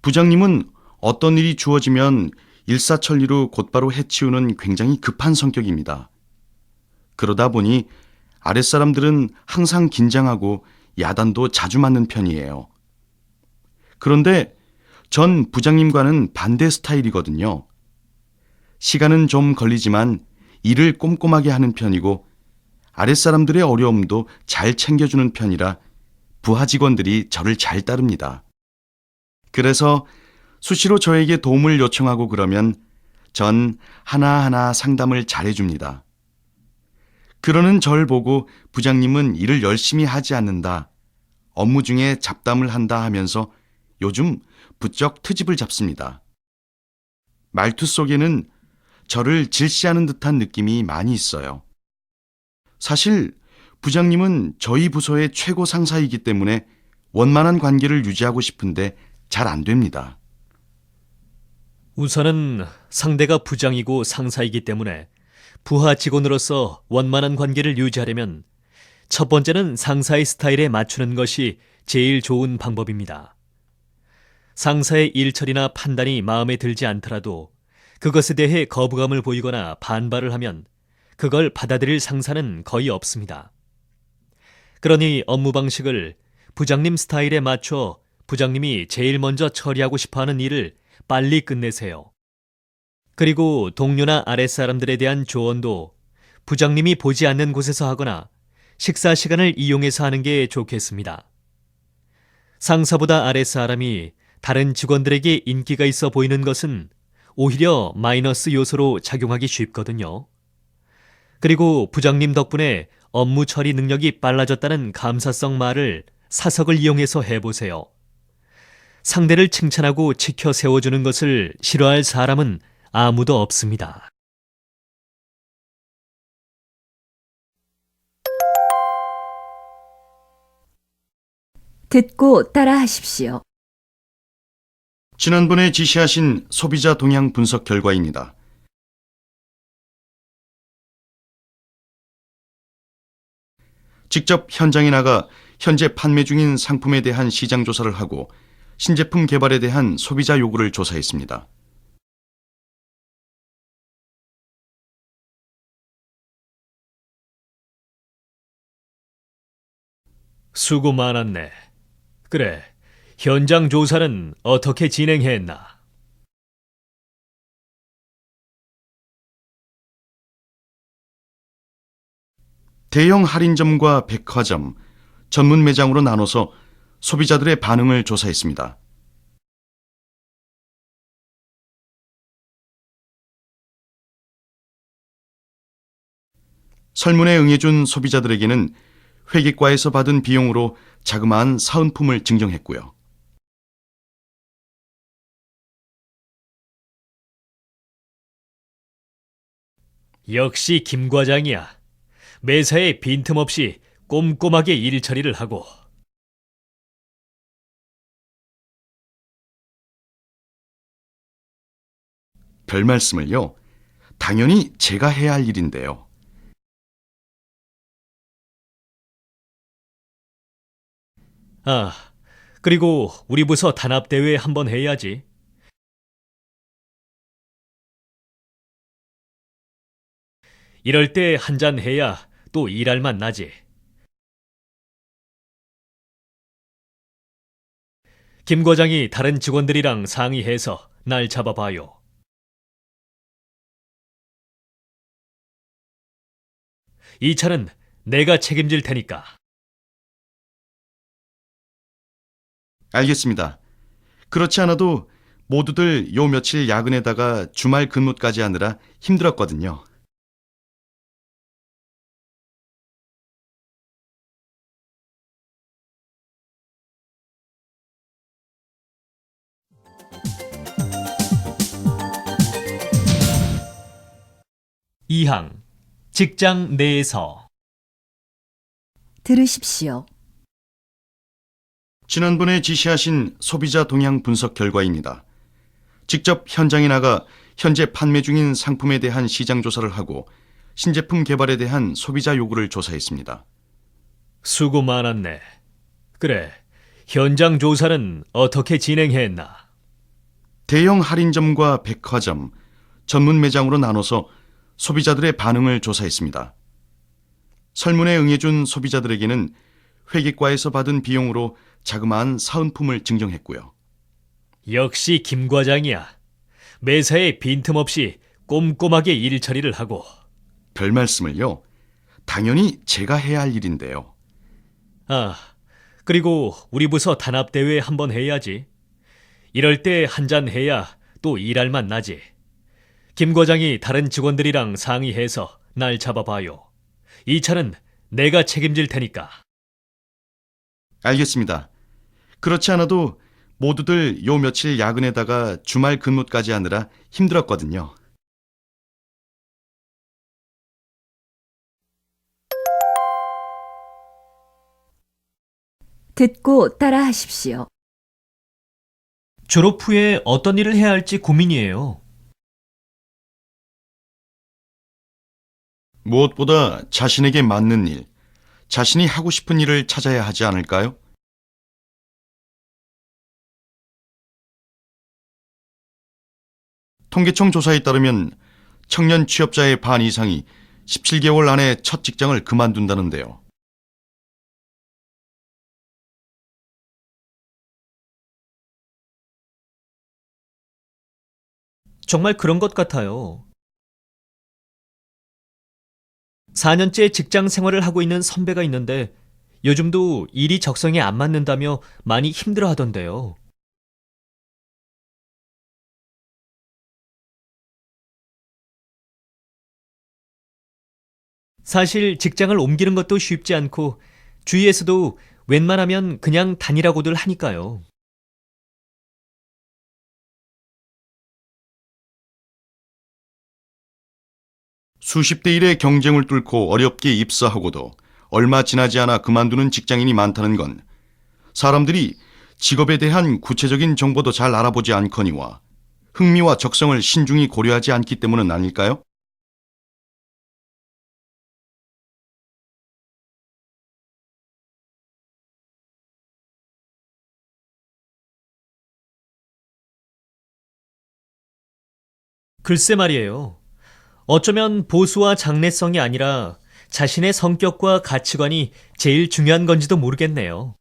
부장님은 어떤 일이 주어지면 일사천리로 곧바로 해치우는 굉장히 급한 성격입니다. 그러다 보니 아랫사람들은 항상 긴장하고 야단도 자주 맞는 편이에요. 그런데 전 부장님과는 반대 스타일이거든요. 시간은 좀 걸리지만 일을 꼼꼼하게 하는 편이고 아랫사람들의 어려움도 잘 챙겨주는 편이라 부하 직원들이 저를 잘 따릅니다. 그래서 수시로 저에게 도움을 요청하고 그러면 전 하나하나 상담을 잘해줍니다. 그러는 절 보고 부장님은 일을 열심히 하지 않는다, 업무 중에 잡담을 한다 하면서 요즘 부쩍 트집을 잡습니다. 말투 속에는 저를 질시하는 듯한 느낌이 많이 있어요. 사실 부장님은 저희 부서의 최고 상사이기 때문에 원만한 관계를 유지하고 싶은데 잘 안 됩니다. 우선은 상대가 부장이고 상사이기 때문에 부하 직원으로서 원만한 관계를 유지하려면 첫 번째는 상사의 스타일에 맞추는 것이 제일 좋은 방법입니다. 상사의 일처리나 판단이 마음에 들지 않더라도 그것에 대해 거부감을 보이거나 반발을 하면 그걸 받아들일 상사는 거의 없습니다. 그러니 업무 방식을 부장님 스타일에 맞춰 부장님이 제일 먼저 처리하고 싶어하는 일을 빨리 끝내세요. 그리고 동료나 아랫사람들에 대한 조언도 부장님이 보지 않는 곳에서 하거나 식사 시간을 이용해서 하는 게 좋겠습니다. 상사보다 아랫사람이 다른 직원들에게 인기가 있어 보이는 것은 오히려 마이너스 요소로 작용하기 쉽거든요. 그리고 부장님 덕분에 업무 처리 능력이 빨라졌다는 감사성 말을 사석을 이용해서 해보세요. 상대를 칭찬하고 치켜 세워주는 것을 싫어할 사람은 아무도 없습니다. 듣고 따라하십시오. 지난번에 지시하신 소비자 동향 분석 결과입니다. 직접 현장에 나가 현재 판매 중인 상품에 대한 시장 조사를 하고 신제품 개발에 대한 소비자 요구를 조사했습니다. 수고 많았네. 그래, 현장 조사는 어떻게 진행했나? 대형 할인점과 백화점, 전문 매장으로 나눠서 소비자들의 반응을 조사했습니다. 설문에 응해준 소비자들에게는 회계과에서 받은 비용으로 자그마한 사은품을 증정했고요. 역시 김 과장이야. 매사에 빈틈없이 꼼꼼하게 일 처리를 하고. 별 말씀을요. 당연히 제가 해야 할 일인데요. 아, 그리고 우리 부서 단합대회 한번 해야지. 이럴 때 한 잔 해야 또 일할 맛 나지. 김 과장이 다른 직원들이랑 상의해서 날 잡아봐요. 이 차는 내가 책임질 테니까. 알겠습니다. 그렇지 않아도 모두들 요 며칠 야근에다가 주말 근무까지 하느라 힘들었거든요. 이항 직장 내에서. 들으십시오. 지난번에 지시하신 소비자 동향 분석 결과입니다. 직접 현장에 나가 현재 판매 중인 상품에 대한 시장 조사를 하고 신제품 개발에 대한 소비자 요구를 조사했습니다. 수고 많았네. 그래, 현장 조사는 어떻게 진행했나? 대형 할인점과 백화점, 전문 매장으로 나눠서 소비자들의 반응을 조사했습니다. 설문에 응해준 소비자들에게는 회계과에서 받은 비용으로 자그마한 사은품을 증정했고요. 역시 김 과장이야. 매사에 빈틈없이 꼼꼼하게 일 처리를 하고. 별 말씀을요. 당연히 제가 해야 할 일인데요. 아, 그리고 우리 부서 단합대회 한번 해야지. 이럴 때 한 잔 해야 또 일할 맛 나지. 김 과장이 다른 직원들이랑 상의해서 날 잡아봐요. 이 차는 내가 책임질 테니까. 알겠습니다. 그렇지 않아도 모두들 요 며칠 야근에다가 주말 근무까지 하느라 힘들었거든요. 듣고 따라하십시오. 졸업 후에 어떤 일을 해야 할지 고민이에요. 무엇보다 자신에게 맞는 일, 자신이 하고 싶은 일을 찾아야 하지 않을까요? 통계청 조사에 따르면 청년 취업자의 반 이상이 17개월 안에 첫 직장을 그만둔다는데요. 정말 그런 것 같아요. 4년째 직장 생활을 하고 있는 선배가 있는데 요즘도 일이 적성에 안 맞는다며 많이 힘들어 하던데요. 사실 직장을 옮기는 것도 쉽지 않고 주위에서도 웬만하면 그냥 다니라고들 하니까요. 수십 대 1의 경쟁을 뚫고 어렵게 입사하고도 얼마 지나지 않아 그만두는 직장인이 많다는 건 사람들이 직업에 대한 구체적인 정보도 잘 알아보지 않거니와 흥미와 적성을 신중히 고려하지 않기 때문은 아닐까요? 글쎄 말이에요. 어쩌면 보수와 장래성이 아니라 자신의 성격과 가치관이 제일 중요한 건지도 모르겠네요.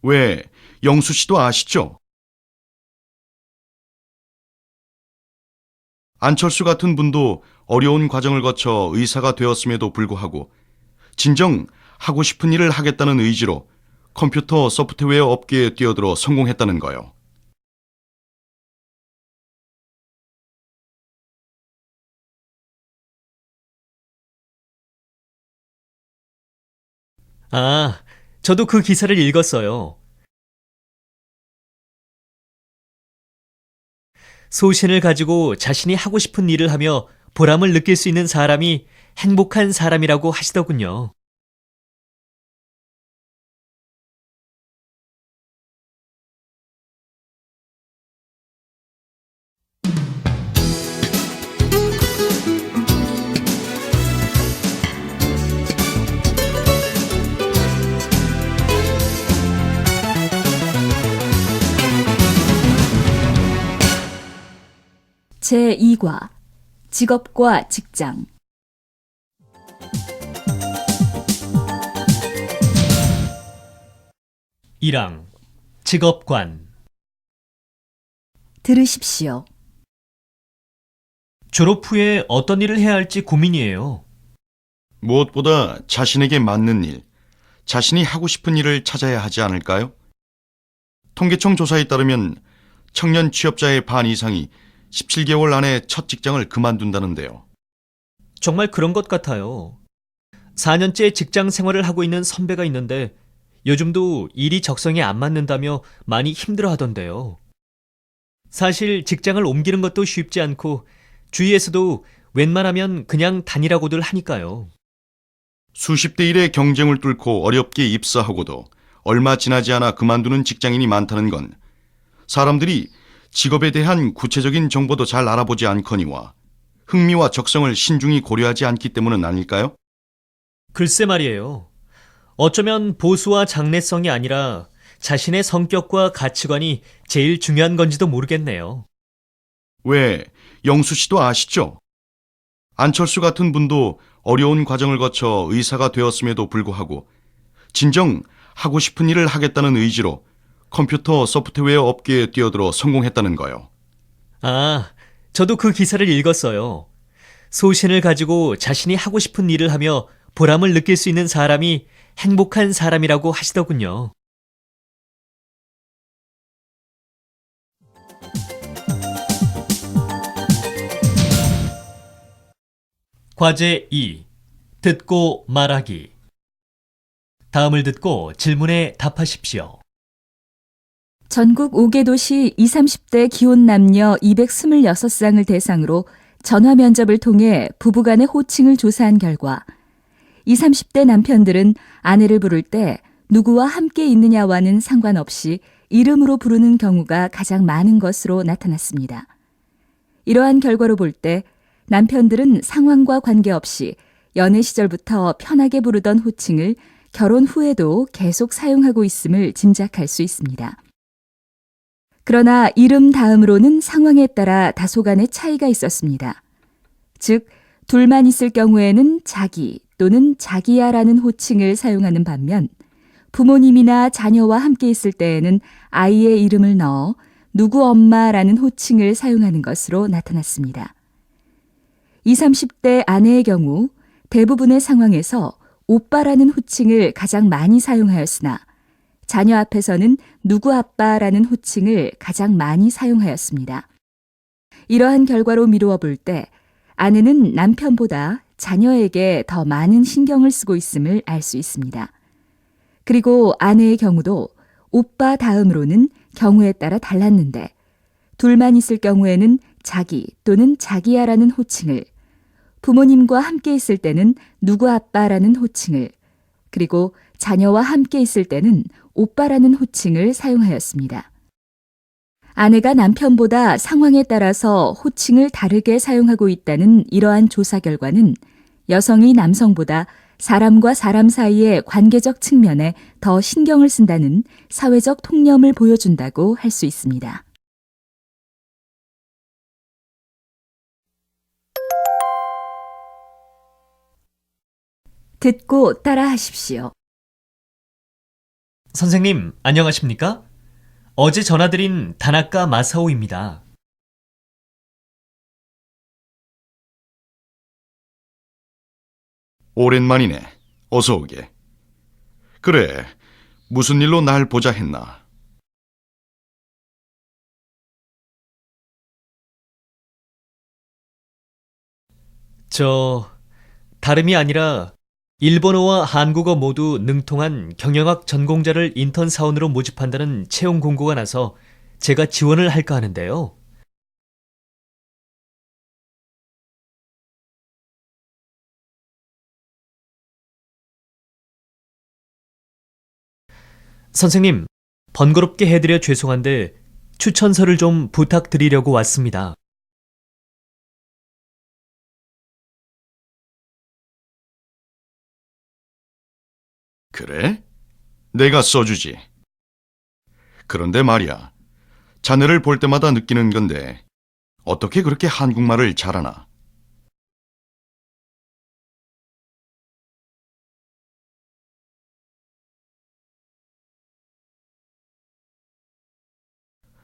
왜, 영수 씨도 아시죠? 안철수 같은 분도 어려운 과정을 거쳐 의사가 되었음에도 불구하고 진정 하고 싶은 일을 하겠다는 의지로 컴퓨터 소프트웨어 업계에 뛰어들어 성공했다는 거요. 아, 저도 그 기사를 읽었어요. 소신을 가지고 자신이 하고 싶은 일을 하며 보람을 느낄 수 있는 사람이 행복한 사람이라고 하시더군요. 제2과 직업과 직장. 일항 직업관. 들으십시오. 졸업 후에 어떤 일을 해야 할지 고민이에요. 무엇보다 자신에게 맞는 일, 자신이 하고 싶은 일을 찾아야 하지 않을까요? 통계청 조사에 따르면 청년 취업자의 반 이상이 17개월 안에 첫 직장을 그만둔다는데요. 정말 그런 것 같아요. 4년째 직장 생활을 하고 있는 선배가 있는데 요즘도 일이 적성에 안 맞는다며 많이 힘들어 하던데요. 사실 직장을 옮기는 것도 쉽지 않고 주위에서도 웬만하면 그냥 다니라고들 하니까요. 수십 대 1의 경쟁을 뚫고 어렵게 입사하고도 얼마 지나지 않아 그만두는 직장인이 많다는 건 사람들이 직업에 대한 구체적인 정보도 잘 알아보지 않거니와 흥미와 적성을 신중히 고려하지 않기 때문은 아닐까요? 글쎄 말이에요. 어쩌면 보수와 장래성이 아니라 자신의 성격과 가치관이 제일 중요한 건지도 모르겠네요. 왜, 영수 씨도 아시죠? 안철수 같은 분도 어려운 과정을 거쳐 의사가 되었음에도 불구하고 진정 하고 싶은 일을 하겠다는 의지로 컴퓨터 소프트웨어 업계에 뛰어들어 성공했다는 거요. 아, 저도 그 기사를 읽었어요. 소신을 가지고 자신이 하고 싶은 일을 하며 보람을 느낄 수 있는 사람이 행복한 사람이라고 하시더군요. 과제 2. 듣고 말하기. 다음을 듣고 질문에 답하십시오. 전국 5개 도시 20, 30대 기혼 남녀 226쌍을 대상으로 전화 면접을 통해 부부간의 호칭을 조사한 결과 20, 30대 남편들은 아내를 부를 때 누구와 함께 있느냐와는 상관없이 이름으로 부르는 경우가 가장 많은 것으로 나타났습니다. 이러한 결과로 볼 때 남편들은 상황과 관계없이 연애 시절부터 편하게 부르던 호칭을 결혼 후에도 계속 사용하고 있음을 짐작할 수 있습니다. 그러나 이름 다음으로는 상황에 따라 다소간의 차이가 있었습니다. 즉, 둘만 있을 경우에는 자기 또는 자기야라는 호칭을 사용하는 반면 부모님이나 자녀와 함께 있을 때에는 아이의 이름을 넣어 누구 엄마라는 호칭을 사용하는 것으로 나타났습니다. 20, 30대 아내의 경우 대부분의 상황에서 오빠라는 호칭을 가장 많이 사용하였으나 자녀 앞에서는 누구 아빠라는 호칭을 가장 많이 사용하였습니다. 이러한 결과로 미루어 볼 때 아내는 남편보다 자녀에게 더 많은 신경을 쓰고 있음을 알 수 있습니다. 그리고 아내의 경우도 오빠 다음으로는 경우에 따라 달랐는데 둘만 있을 경우에는 자기 또는 자기야라는 호칭을, 부모님과 함께 있을 때는 누구 아빠라는 호칭을, 그리고 자녀와 함께 있을 때는 오빠라는 호칭을 사용하였습니다. 아내가 남편보다 상황에 따라서 호칭을 다르게 사용하고 있다는 이러한 조사 결과는 여성이 남성보다 사람과 사람 사이의 관계적 측면에 더 신경을 쓴다는 사회적 통념을 보여준다고 할 수 있습니다. 듣고 따라하십시오. 선생님, 안녕하십니까? 어제 전화드린 다나카 마사오입니다. 오랜만이네. 어서 오게. 그래, 무슨 일로 날 보자 했나? 다름이 아니라 일본어와 한국어 모두 능통한 경영학 전공자를 인턴 사원으로 모집한다는 채용 공고가 나서 제가 지원을 할까 하는데요. 선생님, 번거롭게 해드려 죄송한데 추천서를 좀 부탁드리려고 왔습니다. 그래? 내가 써주지. 그런데 말이야, 자네를 볼 때마다 느끼는 건데 어떻게 그렇게 한국말을 잘하나?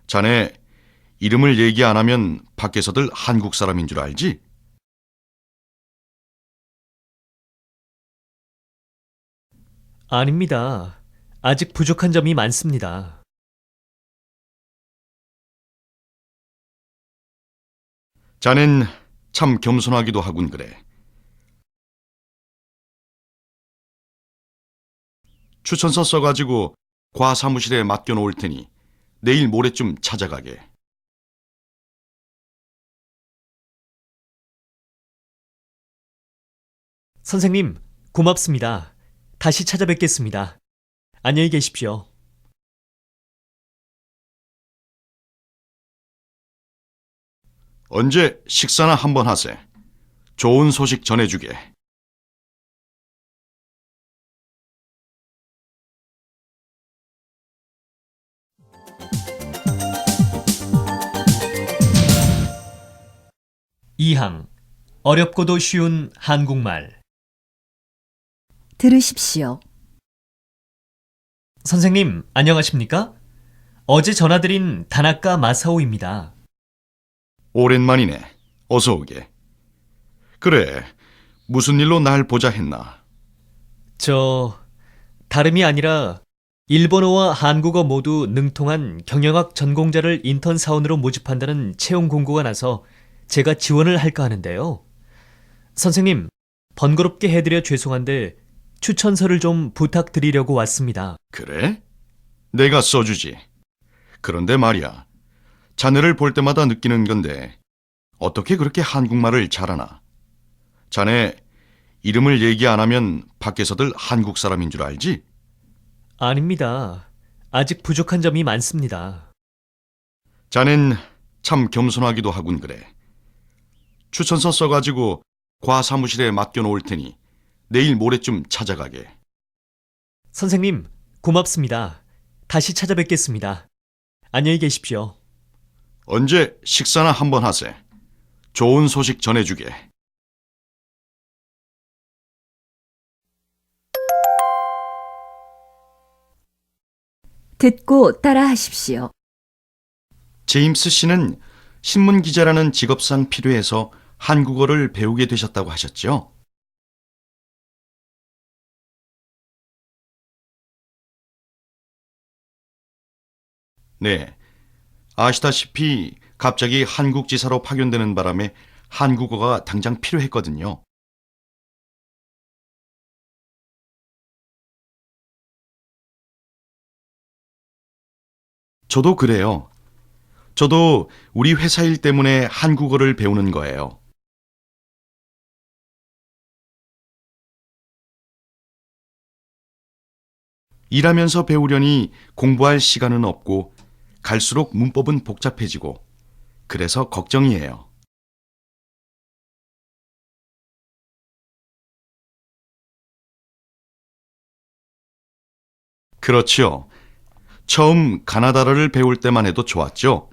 자네 이름을 얘기 안 하면 밖에서들 한국 사람인 줄 알지? 아닙니다. 아직 부족한 점이 많습니다. 자넨 참 겸손하기도 하군 그래. 추천서 써가지고 과 사무실에 맡겨놓을 테니 내일 모레쯤 찾아가게. 선생님, 고맙습니다. 다시 찾아뵙겠습니다. 안녕히 계십시오. 언제 식사나 한번 하세. 좋은 소식 전해주게. 이항 어렵고도 쉬운 한국말. 들으십시오. 선생님, 안녕하십니까? 어제 전화드린 다나카 마사오입니다. 오랜만이네. 어서 오게. 그래, 무슨 일로 날 보자 했나? 다름이 아니라 일본어와 한국어 모두 능통한 경영학 전공자를 인턴 사원으로 모집한다는 채용 공고가 나서 제가 지원을 할까 하는데요. 선생님, 번거롭게 해드려 죄송한데 추천서를 좀 부탁드리려고 왔습니다. 그래? 내가 써주지. 그런데 말이야, 자네를 볼 때마다 느끼는 건데 어떻게 그렇게 한국말을 잘하나? 자네 이름을 얘기 안 하면 밖에서들 한국 사람인 줄 알지? 아닙니다. 아직 부족한 점이 많습니다. 자넨 참 겸손하기도 하군 그래. 추천서 써가지고 과사무실에 맡겨놓을 테니 내일 모레쯤 찾아가게. 선생님, 고맙습니다. 다시 찾아뵙겠습니다. 안녕히 계십시오. 언제 식사나 한번 하세. 좋은 소식 전해주게. 듣고 따라하십시오. 제임스 씨는 신문 기자라는 직업상 필요해서 한국어를 배우게 되셨다고 하셨죠? 네. 아시다시피 갑자기 한국 지사로 파견되는 바람에 한국어가 당장 필요했거든요. 저도 그래요. 저도 우리 회사 일 때문에 한국어를 배우는 거예요. 일하면서 배우려니 공부할 시간은 없고 갈수록 문법은 복잡해지고 그래서 걱정이에요. 그렇지요. 처음 가나다라를 배울 때만 해도 좋았죠.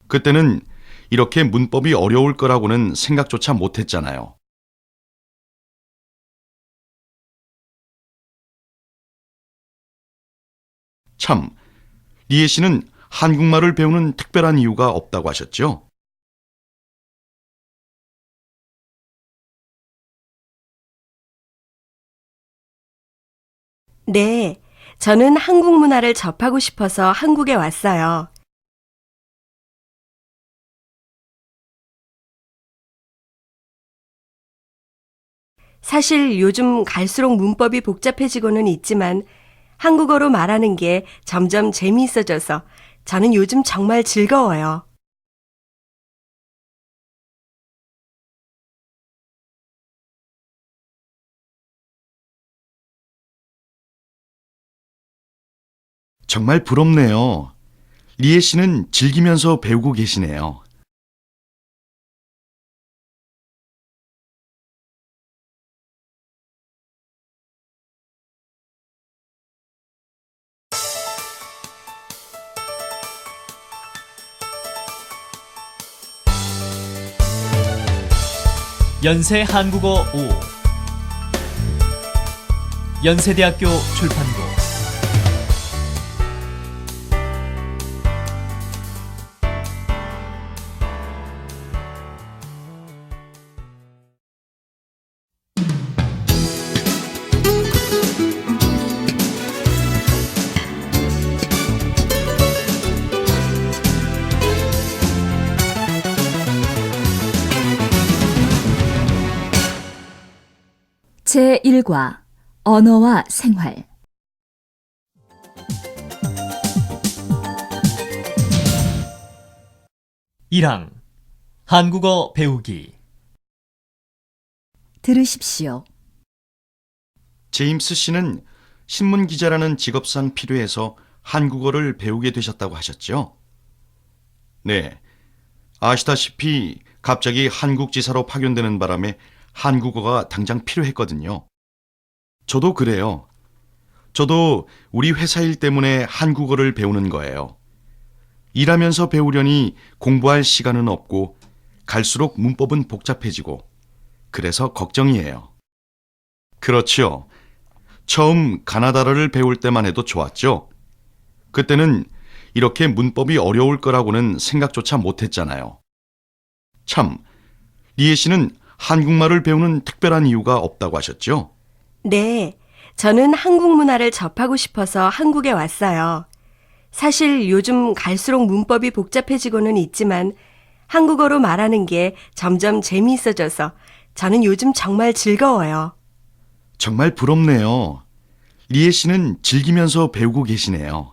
그때는 이렇게 문법이 어려울 거라고는 생각조차 못했잖아요. 참, 리에 씨는 한국말을 배우는 특별한 이유가 없다고 하셨죠? 네, 저는 한국 문화를 접하고 싶어서 한국에 왔어요. 사실 요즘 갈수록 문법이 복잡해지고는 있지만 한국어로 말하는 게 점점 재미있어져서 저는 요즘 정말 즐거워요. 정말 부럽네요. 리에 씨는 즐기면서 배우고 계시네요. 연세 한국어 5 연세대학교 출판고 제1과 언어와 생활 1항 한국어 배우기 들으십시오. 제임스 씨는 신문 기자라는 직업상 필요해서 한국어를 배우게 되셨다고 하셨죠? 네. 아시다시피 갑자기 한국 지사로 파견되는 바람에 한국어가 당장 필요했거든요. 저도 그래요. 저도 우리 회사 일 때문에 한국어를 배우는 거예요. 일하면서 배우려니 공부할 시간은 없고 갈수록 문법은 복잡해지고 그래서 걱정이에요. 그렇지요. 처음 가나다라를 배울 때만 해도 좋았죠. 그때는 이렇게 문법이 어려울 거라고는 생각조차 못했잖아요. 참, 리에 씨는 한국말을 배우는 특별한 이유가 없다고 하셨죠? 네, 저는 한국 문화를 접하고 싶어서 한국에 왔어요. 사실 요즘 갈수록 문법이 복잡해지고는 있지만 한국어로 말하는 게 점점 재미있어져서 저는 요즘 정말 즐거워요. 정말 부럽네요. 리에 씨는 즐기면서 배우고 계시네요.